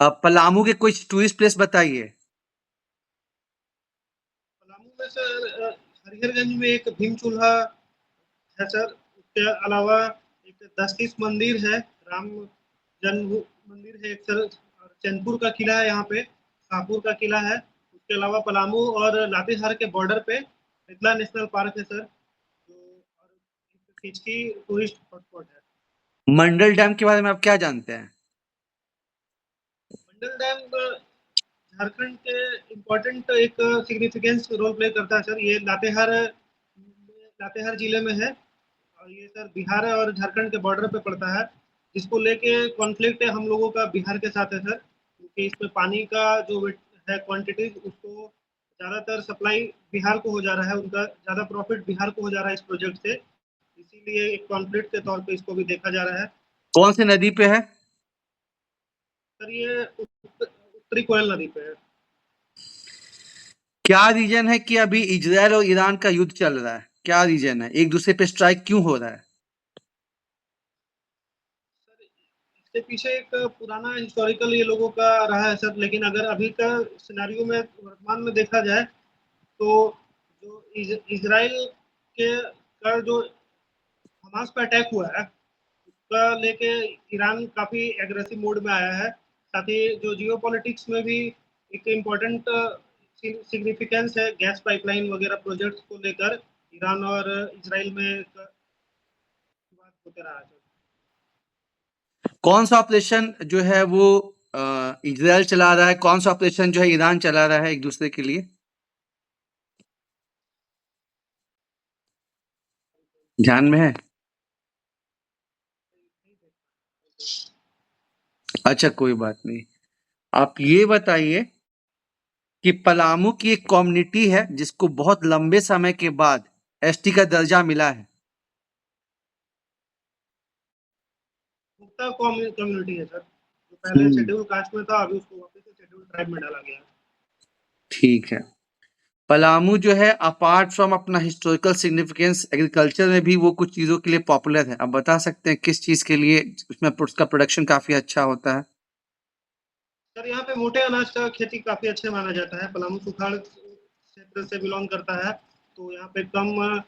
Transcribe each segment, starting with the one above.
पलामू के कुछ tourist place बताइए। पलामू में सर हरिहरगंज में एक भीम चूल्हा है सर। उसके अलावा एक 10-30 मंदिर है, राम जन्म मंदिर है एक सर, और चैनपुर का किला है यहाँ पे, शाहपुर का किला है। उसके अलावा पलामू और लातेहार के बॉर्डर पे मिथिला नेशनल पार्क है सर, जो और खिचकी टूरिस्ट हॉटस्पॉट है। मंडल डैम के बारे में आप क्या जानते हैं? मंडल डैम झारखंड के इम्पोर्टेंट एक सिग्निफिकेंस रोल प्ले करता है सर। ये लातेहार जिले में है, और ये सर बिहार और झारखंड के बॉर्डर पे पड़ता है, जिसको लेके कॉन्फ्लिक्ट है हम लोगों का बिहार के साथ है सर, क्योंकि इसमें पानी का जो है क्वांटिटी, उसको ज़्यादातर सप्लाई बिहार को हो जा रहा है, उनका ज़्यादा प्रॉफिट बिहार को हो जा रहा है इस प्रोजेक्ट से, इसीलिए एक कॉन्फ्लिक्ट के तौर पे इसको भी देखा जा रहा है। कौन सी नदी पे है? सर ये उत्तरी कोयल नदी पे है। क्या रीजन है कि अभी इजराइल और ईरान का युद्ध चल रहा है? क्या रीजन है, एक दूसरे पे स्ट्राइक क्यों हो रहा है? सर इसके पीछे एक पुराना हिस्टोरिकल ये लोगों का रहा है सर, लेकिन अगर अभी का सिनेरियो में वर्तमान में देखा जाए, तो जो इजराइल के का जो हमास पे अटैक हुआ है, उसका लेके ईरान काफी एग्रेसिव मोड में आया है। साथ ही जो जियो पॉलिटिक्स में भी एक इम्पोर्टेंट सिग्निफिकेंस है, गैस पाइपलाइन वगैरह प्रोजेक्ट्स को लेकर ईरान और इजराइल में एक बात होते रहा है। कौन सा ऑपरेशन जो है वो इजराइल चला रहा है, कौन सा ऑपरेशन जो है ईरान चला रहा है एक दूसरे के लिए? ध्यान में है? अच्छा, कोई बात नहीं। आप ये बताइए कि पलामू की एक कम्युनिटी है जिसको बहुत लंबे समय के बाद एसटी का दर्जा मिला है। मुक्ता कम्युनिटी है सर, जो पहले शेड्यूल कास्ट में था, अभी उसको वापस से शेड्यूल ट्राइब में डाला गया है। ठीक है। पलामू जो है अपार्ट फ्रॉम अपना हिस्टोरिकल सिग्निफिकेंस, एग्रीकल्चर में भी वो कुछ चीजों के लिए पॉपुलर है। आप बता सकते हैं किस चीज के लिए उसमें उसका प्रोडक्शन काफी अच्छा होता है? सर यहाँ पे मोटे अनाज का खेती काफी अच्छा माना जाता है। पलामू सुखाड़ क्षेत्र से बिलोंग करता है, तो यहाँ पे कम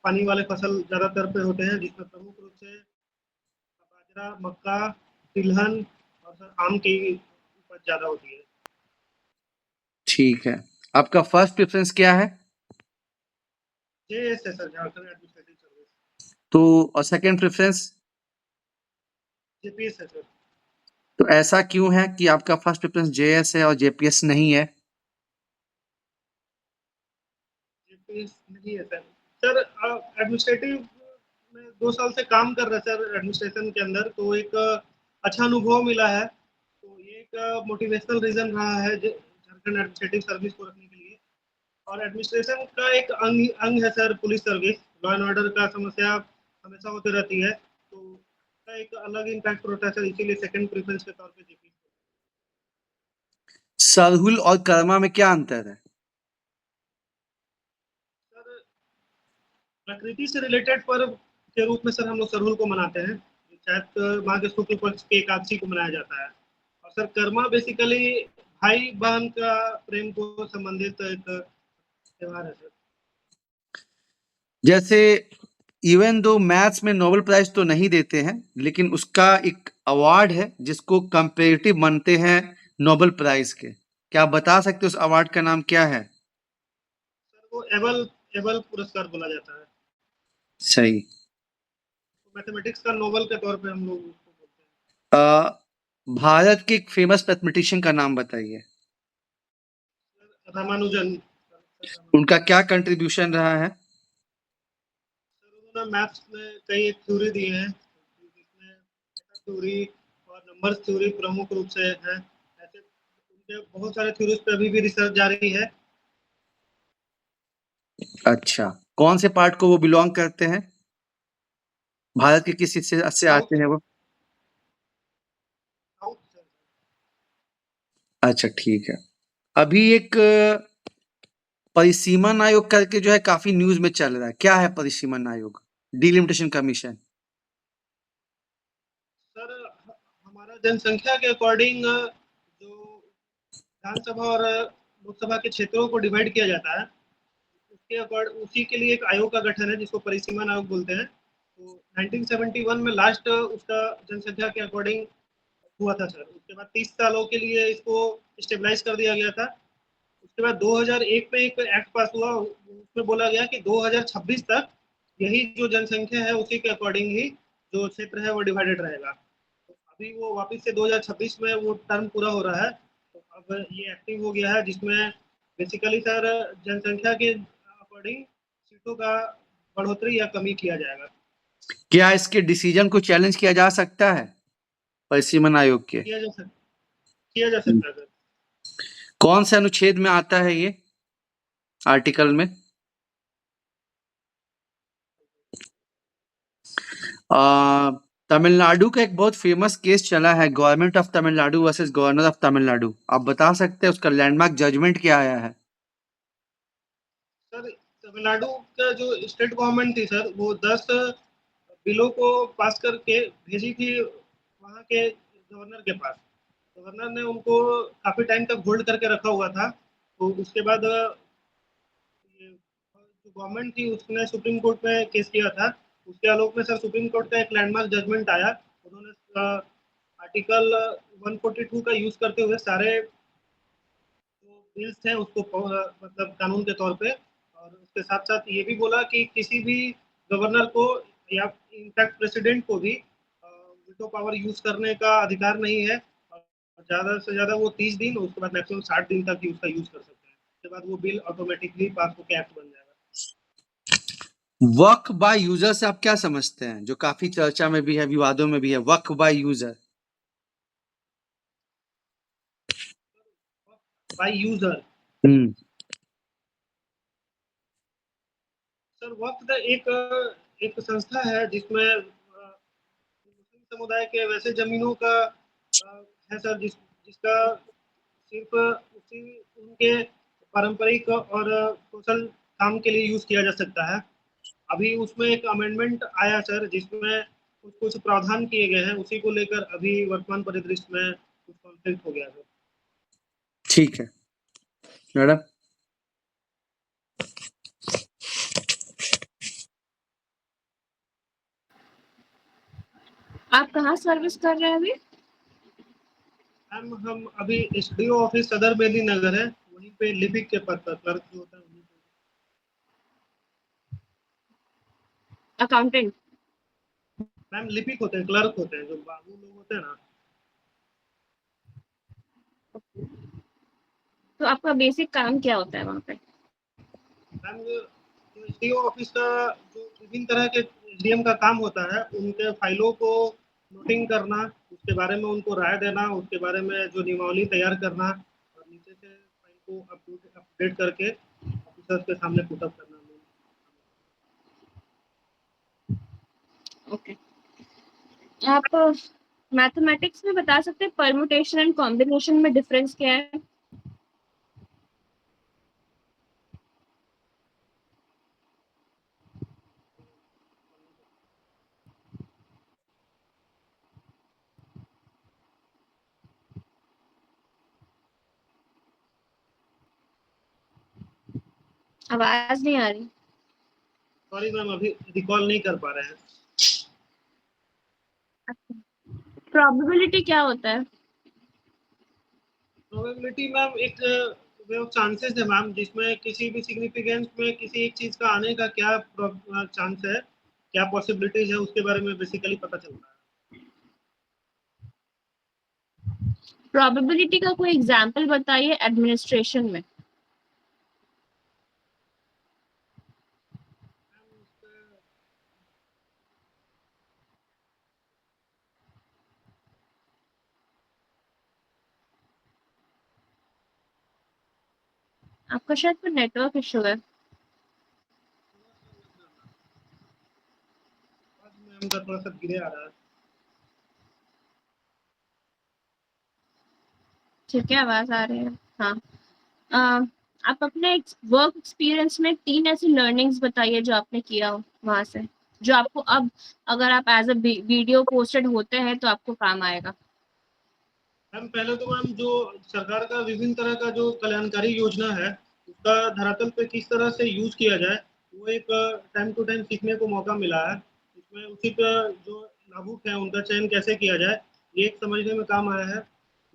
पानी वाले फसल ज्यादातर पे होते हैं, जिसमें प्रमुख रूप से बाजरा, मक्का, तिलहन और सर आम की उपज ज्यादा होती है। ठीक है। आपका फर्स्ट प्रेफरेंस क्या है? जेएस है सर, झारखंड एडमिनिस्ट्रेटिव सर्विस। तो और सेकंड प्रेफरेंस? जेपीएस है सर। तो ऐसा क्यों है कि आपका फर्स्ट प्रेफरेंस जेएस है और जेपीएस नहीं है? जेपीएस नहीं है सर। सर एडमिनिस्ट्रेटिव में 2 साल से काम कर रहे हैं सर एडमिनिस्ट्रेशन के अंदर, तो एक अच्छा अनुभव मिला है, तो ये एक मोटिवेशनल रीजन रहा है झारखंड एडमिनिस्ट्रेटिव सर्विस को रखने के लिए। और एडमिनिस्ट्रेशन का एक अंग अंग है sir police service. Law and order का समस्या हमेशा होती रहती है, तो उसका एक अलग इम्पैक्ट होता है सर, इसीलिए सेकंड प्रेफरेंस के तौर पे जेपी। सरहुल और कर्मा में क्या अंतर है? सर प्रकृति से रिलेटेड पर्व के रूप में सर हम लोग सरहुल को मनाते हैं, शायद माघ शुक्ल पक्ष के एकादशी को मनाया जाता है। और सर कर्मा बेसिकली भाई बहन का प्रेम को संबंधित एक त्योहार है सर। जैसे इवन दो मैथ्स में नोबेल प्राइज तो नहीं देते हैं, लेकिन उसका एक अवार्ड है जिसको कंपेरेटिव मानते हैं नोबेल प्राइज के। क्या आप बता सकते हो उस अवार्ड का नाम क्या है? सर वो एबल एबल पुरस्कार बोला जाता है। सही। तो मैथमेटिक्स का नोबल के तौर पे हम लोग उसको बोलते हैं। भारत के एक फेमस मैथमेटिशियन का नाम बताइए। रामानुजन उनका क्या कंट्रीब्यूशन रहा है? सर उन्होंने मैथ्स में कई थ्योरी दिए हैं, जिसमें थ्योरी और नंबर थ्योरी प्रमुख रूप से है। ऐसे उनके बहुत सारे थ्योरीज पे अभी भी रिसर्च जारी है। अच्छा, कौन से पार्ट को वो बिलोंग करते हैं? भारत के किस हिस्से से आते साउथ हैं वो? साउथ अच्छा, ठीक है। अभी एक परिसीमन आयोग करके जो है काफी न्यूज में चल रहा है। क्या है परिसीमन आयोग? Delimitation commission. सर हमारा जनसंख्या के अकॉर्डिंग विधानसभा और लोकसभा के क्षेत्रों को डिवाइड किया जाता है, उसी के लिए एक आयोग का गठन है जिसको परिसीमन आयोग बोलते हैं। तो 1971 में लास्ट उसका जनसंख्या के अकॉर्डिंग हुआ था सर। उसके बाद 30 सालों के लिए इसको स्टेबलाइज कर दिया गया था। उसके बाद 2001 में एक एक्ट पास हुआ, उसमें बोला गया कि 2026 तक यही जो जनसंख्या है उसी के अकॉर्डिंग ही जो क्षेत्र है वो डिवाइडेड रहेगा। तो अभी वो वापस से 2026 में वो टर्म पूरा हो रहा है, तो अब ये एक्टिव हो गया है, जिसमें बेसिकली सर जनसंख्या के अकॉर्डिंग सीटों का बढ़ोतरी या कमी किया जाएगा। क्या इसके डिसीजन को चैलेंज किया जा सकता है परिसीमन आयोग के? किया जा सकता है सर। कौन से अनुच्छेद में आता है ये आर्टिकल में? तमिलनाडु का एक बहुत फेमस केस चला है, government of Tamil Nadu versus governor of Tamil Nadu. आप बता सकते हैं उसका लैंडमार्क जजमेंट क्या आया है? सर तमिलनाडु का जो स्टेट गवर्नमेंट थी सर, वो 10 बिलों को पास करके भेजी थी वहाँ के गवर्नर के पास। गवर्नर ने उनको काफी टाइम तक होल्ड करके रखा हुआ था। तो उसके बाद जो गवर्नमेंट थी उसने सुप्रीम कोर्ट में केस किया था। उसके आलोक में सर सुप्रीम कोर्ट का एक लैंडमार्क जजमेंट आया। उन्होंने आर्टिकल 142 का यूज करते हुए सारे जो बिल्स थे उसको मतलब कानून के तौर पे, और उसके साथ साथ ये भी बोला कि किसी भी गवर्नर को या इनफैक्ट प्रेसिडेंट को भी वीटो पावर यूज करने का अधिकार नहीं है। ज्यादा से ज्यादा वो 30 दिन, उसके बाद मैक्सिमम 60 दिन तक ही उसका यूज कर सकते हैं। उसके बाद वो बिल ऑटोमेटिकली पास होकर एक्ट बन जाएगा। वक्फ बाय यूजर से आप क्या समझते हैं, जो काफी चर्चा में भी है, विवादों में भी है, वक्फ by user? By user sir, वक्फ एक संस्था है जिसमें मुस्लिम समुदाय के वैसे जमीनों का है सर, जिसका सिर्फ उसी उनके पारंपरिक और सोशल काम के लिए यूज किया जा सकता है। अभी उसमें एक अमेंडमेंट आया सर, जिसमें कुछ कुछ प्रावधान किए गए हैं, उसी को लेकर अभी वर्तमान परिदृश्य में कुछ कॉन्फ्लिक्ट हो गया है। ठीक है मैडम। आप कहाँ सर्विस कर रहे हैं अभी? मैम हम अभी एसडीओ ऑफिस सदर बेली नगर है, वहीं पे लिपिक के पद पर क्लर्क जो होता है वहीं पे। अकाउंटेंट? मैम लिपिक होते हैं, क्लर्क होते हैं, जो बाबू लोग होते हैं ना। तो आपका बेसिक काम क्या होता है वहाँ पे? मैम जो एसडीओ ऑफिस का जो विभिन्न तरह के एसडीएम का काम होता है, उनके फाइलों को नोटिंग करना, उसके बारे में उनको राय देना, उसके बारे में जो नियमावली तैयार करना, और नीचे से फाइल को अपडेट करके ऑफिसर्स के सामने पुटअप करना। ओके। आप मैथमेटिक्स में बता सकते हैं परम्यूटेशन एंड कॉम्बिनेशन में डिफरेंस क्या है? आवाज नहीं आ रही। सॉरी मैम, अभी रिकॉल नहीं कर पा रहे हैं। प्रोबेबिलिटी क्या होता है? प्रोबेबिलिटी मैम एक वे ऑफ चांसेस है मैम, जिसमें किसी भी सिग्निफिकेंस में किसी एक चीज का आने का क्या चांस है, क्या पॉसिबिलिटीज है, उसके बारे में बेसिकली पता चलता है। प्रोबेबिलिटी का कोई एग्जांपल बताइए एडमिनिस्ट्रेशन में। आपका शायद कोई नेटवर्क इशू है। मैम का थोड़ा सा धीरे आ रहा है। ठीक है, आवाज आ रही है। हाँ। आप अपने वर्क एक्सपीरियंस में 3 ऐसी लर्निंग्स बताइए जो आपने किया हो वहां से, जो आपको अब अगर आप एज अ वीडियो पोस्टेड होते हैं तो आपको काम आएगा। मैम पहले तो मैम जो सरकार का विभिन्न तरह का जो कल्याणकारी योजना है उसका धरातल पे किस तरह से यूज किया जाए वो एक टाइम टू टाइम सीखने को मौका मिला है। इसमें उचित जो लाभुक है उनका चयन कैसे किया जाए ये एक समझने में काम आया है।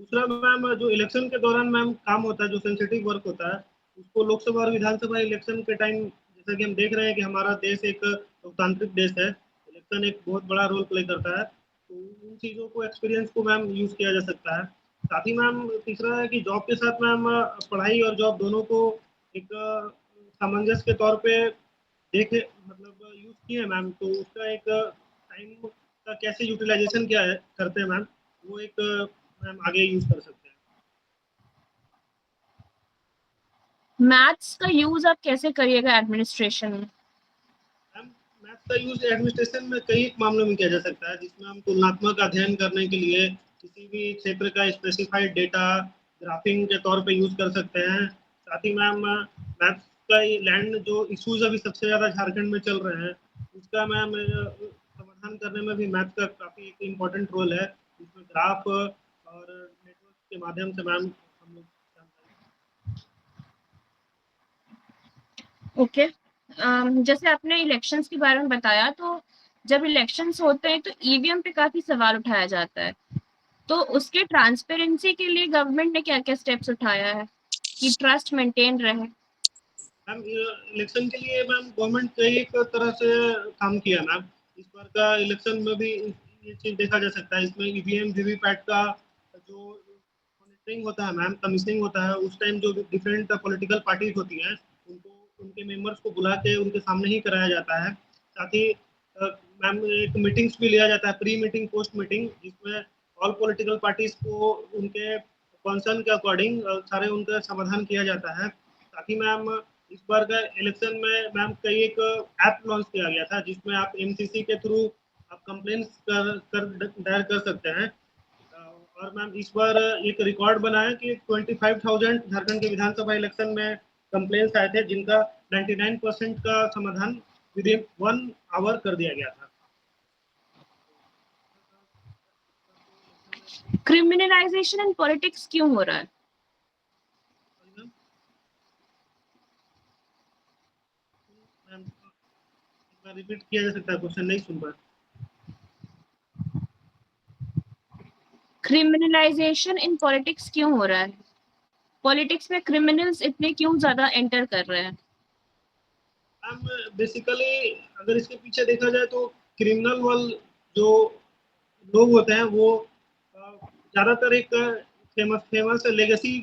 दूसरा मैम जो इलेक्शन के दौरान मैम काम होता है जो सेंसिटिव वर्क होता है उसको लोकसभा और विधानसभा इलेक्शन के टाइम जैसा कि हम देख रहे हैं कि हमारा देश एक लोकतांत्रिक देश है, इलेक्शन एक बहुत बड़ा रोल प्ले करता है, तो उन चीज़ों को एक्सपीरियंस को मैम यूज़ किया जा सकता है। साथ ही मैम तीसरा है कि जॉब के साथ मैम पढ़ाई और जॉब दोनों को एक सामंजस्य के तौर पे देखे मतलब यूज़ किए मैम, तो उसका एक टाइम का कैसे यूटिलाइजेशन क्या है करते हैं मैम वो एक मैम आगे यूज़ कर सकते हैं। मैथ्स का यूज आप कैसे करिएगा एडमिनिस्ट्रेशन में? मैम मैथ्स का यूज एडमिनिस्ट्रेशन में कई मामलों में किया जा सकता है जिसमें हम तुलनात्मक अध्ययन करने के लिए किसी भी क्षेत्र का स्पेसिफाइड डेटा ग्राफिंग के तौर पे यूज कर सकते हैं। साथ ही मैम मैथ्स का लैंड जो इश्यूज अभी सबसे ज़्यादा झारखंड में चल रहे हैं उसका मैम समाधान करने में भी मैथ्स का काफ़ी एक इम्पोर्टेंट रोल है जिसमें ग्राफ और नेटवर्क के माध्यम से मैम हम लोग ओके। जैसे आपने इलेक्शंस के बारे में बताया, तो जब इलेक्शंस होते हैं तो ईवीएम पे काफी सवाल उठाया जाता है, तो उसके ट्रांसपेरेंसी के लिए गवर्नमेंट ने क्या-क्या स्टेप्स उठाया है कि ट्रस्ट मेंटेन रहे? मैम इलेक्शन के लिए मैम गवर्नमेंट कई एक तरह से काम किया मैम। इस बार का इलेक्शन में भी ये चीज़ देखा जा सकता है। इसमें ईवीएम वीवीपैट का जो मॉनिटरिंग होता है मैम, कमीशनिंग होता है, उस टाइम जो डिफरेंट पॉलिटिकल पार्टीज होती हैं उनको उनके मेंबर्स को बुला के उनके सामने ही कराया जाता है। साथ ही मैम एक मीटिंग्स भी लिया जाता है, प्री मीटिंग पोस्ट मीटिंग, जिसमें ऑल पॉलिटिकल पार्टीज को उनके कंसर्न के अकॉर्डिंग सारे उनका समाधान किया जाता है। साथ ही मैम इस बार का इलेक्शन में मैम कई एक ऐप लॉन्च किया गया था जिसमें आप एमसीसी के थ्रू आप कंप्लेंट्स कर दायर कर सकते हैं। और मैम इस बार एक रिकॉर्ड बना है कि 25,000 झारखंड के विधानसभा इलेक्शन में कंप्लेंट्स आए थे जिनका 99% का समाधान विद इन 1 आवर कर दिया गया था। क्रिमिनलाइजेशन इन पॉलिटिक्स क्यों हो रहा है? मैम एक बार रिपीट किया जा सकता है, क्वेश्चन नहीं सुन पाया। क्रिमिनलाइजेशन इन पॉलिटिक्स क्यों हो रहा है? पॉलिटिक्स में क्रिमिनल्स इतने क्यों ज्यादा एंटर कर रहे हैं? मैम बेसिकली अगर इसके पीछे देखा जाए तो क्रिमिनल वर्ल्ड जो लोग होते हैं वो ज़्यादातर एक फेमस फेमस लेगेसी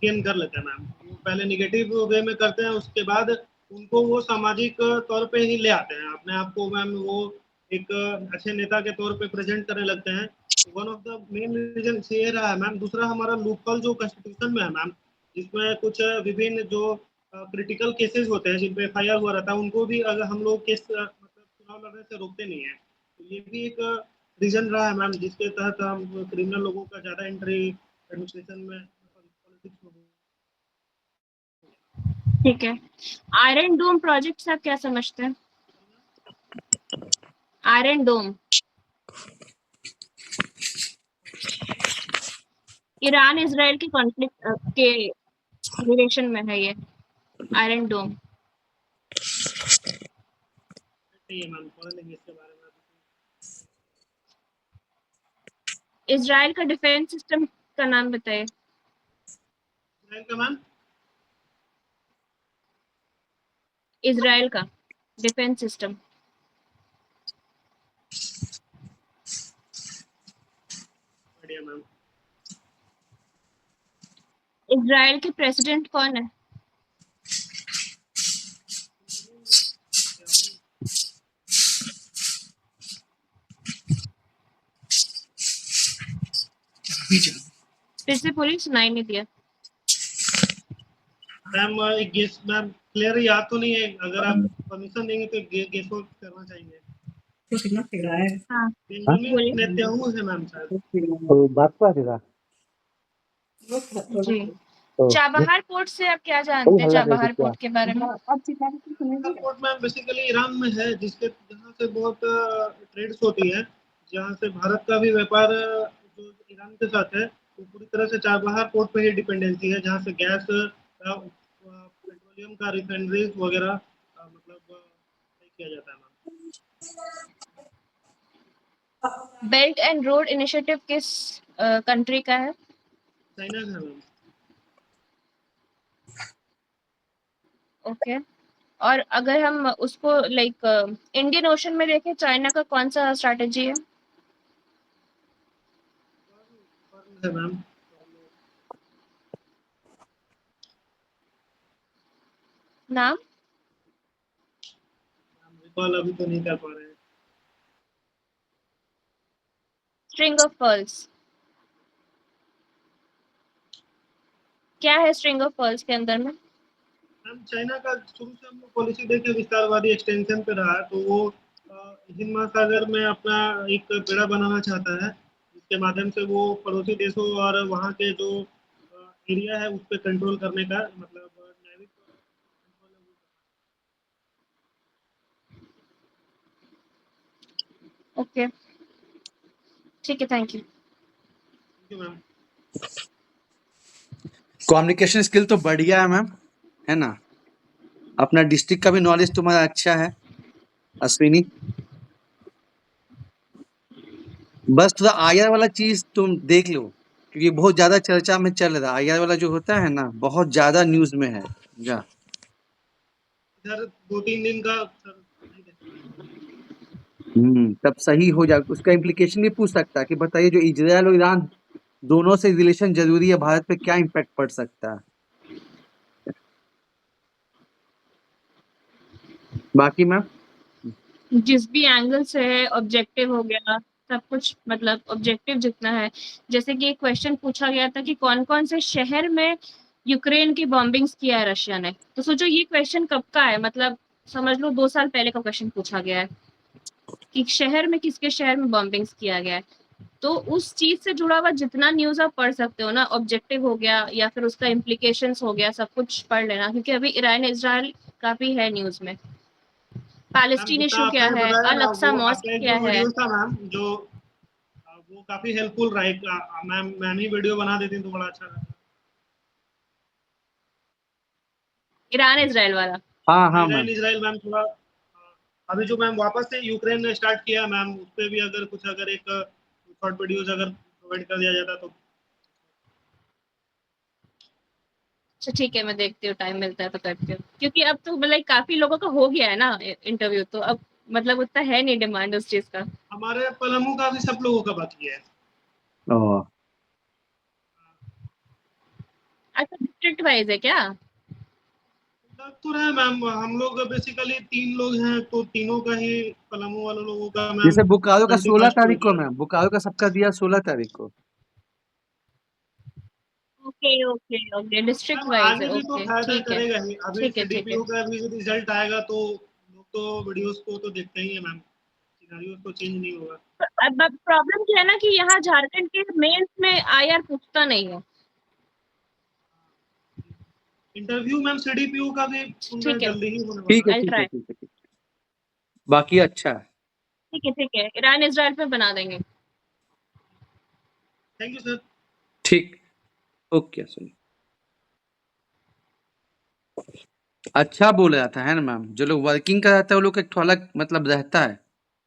गेन कर लेते हैं मैम। वो पहले नेगेटिव वे में करते हैं, उसके बाद उनको वो सामाजिक तौर पे ही ले आते हैं अपने आप को मैम, वो एक अच्छे नेता के तौर पे प्रेजेंट करने लगते हैं। One of the main reason ये रहा है मैम। दूसरा हमारा लूपहोल जो कॉन्स्टिट्यूशन में है मैम, जिसमें कुछ विभिन्न जो क्रिटिकल केसेस होते हैं जिन पे एफआईआर हुआ रहता है उनको भी अगर हम लोग केस मतलब चुनाव लड़ने से रोकते नहीं है, तो ये भी एक रीजन रहा है मैम जिसके तहत हम क्रिमिनल लोगों का ज़्यादा एंट्री एडमिनिस्ट्रेशन में पॉलिटिक्स में हो। ठीक है। आयरन डोम प्रोजेक्ट से आप क्या समझते हैं? आयरन डोम ईरान इजराइल के कॉन्फ्लिक्ट के रिलेशन में है ये आयरन डोम। नहीं है मैम, पढ़ लेंगे इसके बारे में। इजराइल का डिफेंस सिस्टम का नाम बताइए। इजराइल का मैम इजराइल का डिफेंस सिस्टम। बढ़िया मैम। इजराइल के प्रेसिडेंट कौन है? फिर से बोलिए, सुनाई नहीं दिया। मैम एक गेस मैम क्लियर याद तो नहीं है, अगर आप परमिशन देंगे तो गेस करना चाहेंगे। तो कितना तेरा है? हाँ बेंजामिन बोलिए। नेतन्याहू है मैम शायद। तो बात हुआ था जी। तो चाबहार पोर्ट से आप क्या कोई जानते हैं? हल्ला कर चाबहार दिया पोर्ट के बारे में? पोर्ट मैम बेसिकली ईरान में है, जिसके जहाँ से बहुत ट्रेड्स होती है, जहाँ से भारत का भी व्यापार जो ईरान के साथ है तो पूरी तरह से चाबहार पोर्ट पे ही डिपेंडेंसी है, जहाँ से गैस पेट्रोलियम का रिफाइनरीज वगैरह मतलब सही किया जाता है ma'am. Belt and road initiative किस कंट्री का है? चाइना का है मैम। ओके। और अगर हम उसको लाइक इंडियन ओशन में देखें, चाइना का कौन सा स्ट्रैटेजी है? फर्म है मैम। नाम? रिकॉल अभी तो नहीं कर पा रहे हैं। String of pearls. क्या है स्ट्रिंग ऑफ पर्ल्स के अंदर में? मैम चाइना का शुरू से हम लोग पॉलिसी देखे विस्तारवादी एक्सटेंशन पे रहा है, तो वो हिंद महासागर में अपना एक बेड़ा बनाना चाहता है, जिसके माध्यम से वो पड़ोसी देशों और वहाँ के जो एरिया है उस पर कंट्रोल करने का मतलब नाविक कंट्रोल है वो। ओके, ठीक है, thank you. Thank you ma'am. Communication skill तो बढ़िया है मैम, है ना? अपना डिस्ट्रिक्ट का भी नॉलेज तुम्हारा अच्छा है अश्विनी। बस थोड़ा आईआर वाला चीज तुम देख लो, क्योंकि बहुत ज्यादा चर्चा में चल रहा है। आईआर वाला जो होता है ना, बहुत ज्यादा न्यूज में है। जा इधर 2-3 दिन का सर नहीं देख पाए। तब सही हो जाए। उसका इम्प्लीकेशन भी पूछ सकता है कि बताइए, जो इजराइल और ईरान दोनों से रिलेशन जरूरी है, भारत पे क्या इम्पैक्ट पड़ सकता है। बाकी मैम जिस भी एंगल से है, ऑब्जेक्टिव हो गया, सब कुछ मतलब ऑब्जेक्टिव जितना है। जैसे कि एक क्वेश्चन पूछा गया था कि कौन-कौन से शहर में यूक्रेन की बॉम्बिंग्स किया है रशिया ने। तो सोचो ये क्वेश्चन कब का है, मतलब समझ लो 2 साल पहले का क्वेश्चन पूछा गया है कि शहर में किसके शहर में बॉम्बिंग्स किया गया है। तो उस चीज से जुड़ा हुआ जितना न्यूज आप पढ़ सकते हो ना, ऑब्जेक्टिव हो गया या फिर उसका इम्प्लीकेशंस हो गया, सब कुछ पढ़ लेना, क्योंकि अभी ईरान इजराइल काफी है न्यूज में। मैम पैलेस्टीन जितना इशू क्या आपने है, बताया अल ना, अक्सा वो मॉस्क आपका एक क्या जो है। वीडियो था मैम, जो वो काफी हेल्पफुल रहा। मैम ही वीडियो बना देती तो बड़ा अच्छा रहता। ईरान इजराइल वाला। हाँ हाँ ईरान मैम, इजराइल मैम थोड़ा अभी जो मैम वापस से यूक्रेन ने स्टार्ट किया मैम, उस पर भी अगर कुछ अगर एक शॉर्ट वीडियोज अगर प्रोवाइड कर दिया जाता तो। अच्छा ठीक है, मैं देखती हूँ, टाइम मिलता है तो करती हूँ, क्योंकि अब तो मतलब काफी लोगों का हो गया है ना इंटरव्यू, तो अब मतलब उतना है नहीं डिमांड उस चीज का। हमारे पलामू का भी सब लोगों का बाकी है। ओ अच्छा, डिस्ट्रिक्ट वाइज है क्या? लग तो रहा है मैम, हम लोग बेसिकली 3 लोग हैं, तो तीनों का ही पलामू वाले लोगों का मैम जैसे बोकारो का 16 21 को तारीख को निकला। मैम, बोकारो का सबका दिया 16 तारीख को। Okay okay okay, district ma'am wise है, आगे भी तो ओके फायदा ठीक है। करेगा ही। अभी ठीक है ठीक है। सीडीपीओ का भी रिजल्ट आएगा तो लोग तो वीडियोस को तो देखते ही है मैम, सिनेरियो तो चेंज नहीं होगा। अब प्रॉब्लम क्या है ना कि यहाँ झारखंड के मेंस में आईआर पूछता नहीं है। इंटरव्यू मैम सीडीपीओ का भी सुन रहे हैं ठीक है, जल्दी ही होने ठीक वाला है है। आई ठीक है ट्राई। ठीक है ठीक है। बाकी अच्छा है। ठीक है, ईरान इजराइल पे बना देंगे। Thank you sir. ठीक, ओके सुनिए। अच्छा बोल रहा था, है ना मैम? जो लोग वर्किंग का रहता है वो लोग का एक ठो अलग मतलब रहता है।